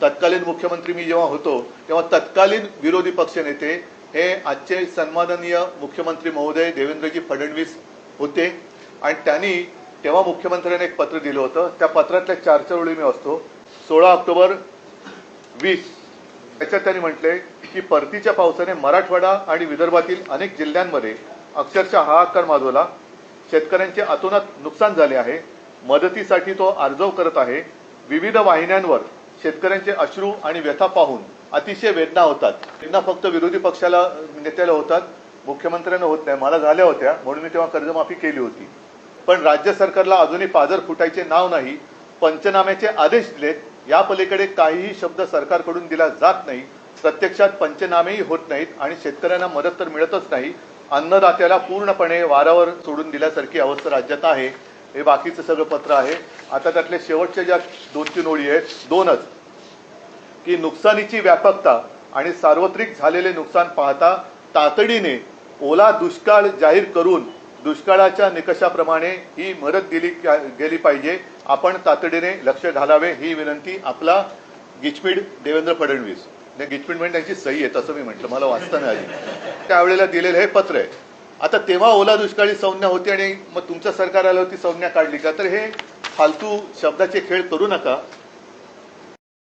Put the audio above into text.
तत्कालीन मुख्यमंत्री मी जेव्हा होतो तेव्हा तत्कालीन विरोधी पक्षनेते हे आजचे सन्माननीय मुख्यमंत्री महोदय देवेंद्रजी फडणवीस होते आणि त्यांनी तेव्हा मुख्यमंत्र्यांनी एक पत्र दिलं होतं. त्या पत्रातल्या 4 ओळी मी वाचतो. 16 ऑक्टोबर 20 त्याच्यात त्यांनी म्हटले की परतीच्या पावसाने मराठवाडा आणि विदर्भातील अनेक जिल्ह्यांमध्ये अक्षरशः हाहाकार माजवला. शेतकऱ्यांचे अतोनात नुकसान झाले आहे. मदतीसाठी तो आर्जव करत आहे. विविध वाहिन्यांवर शेतकऱ्यांचे अश्रू आणि व्यथा पाहून अतिशय वेदना होतात. वेदना फक्त विरोधी पक्षाला नेत्याला होतात, मुख्यमंत्र्यांना होत नाही. मला झाल्या होत्या म्हणून मी तेव्हा कर्जमाफी केली होती. पण राज्य सरकारला अजूनही पाझर फुटायचे नाव नाही. पंचनाम्याचे आदेश दिलेत, या पलीकडे काहीही शब्द सरकारकडून दिला जात नाही. प्रत्यक्षात पंचनामेही होत नाहीत आणि शेतकऱ्यांना मदत तर मिळतच नाही. अन्नदात्याला पूर्णपणे वारावर सोडून दिल्यासारखी अवस्था राज्यात आहे. हे बाकीचं सगळं पत्र आहे. आता त्यातले शेवटच्या ज्या 2-3 ओळी आहेत, 2च, की नुकसानीची व्यापकता आणि सार्वत्रिक झालेले नुकसान पाहता तातडीने ओला दुष्काळ जाहीर करून दुष्काळाच्या निकषाप्रमाणे ही मदत दिली गेली पाहिजे. आपण तातडीने लक्ष घालावे ही विनंती. आपला गिचमीड देवेंद्र फडणवीस. गिचमीड म्हणजे त्यांची सही आहे तसं मी म्हटलं, मला वाचता नाही आली. त्यावेळेला दिलेलं हे पत्र आहे. आता तेव्हा ओला दुष्काळी संज्ञा होती आणि मग तुमचं सरकार आलं होती संज्ञा काढली का? तर हे फालतू शब्दाचे खेळ करू नका.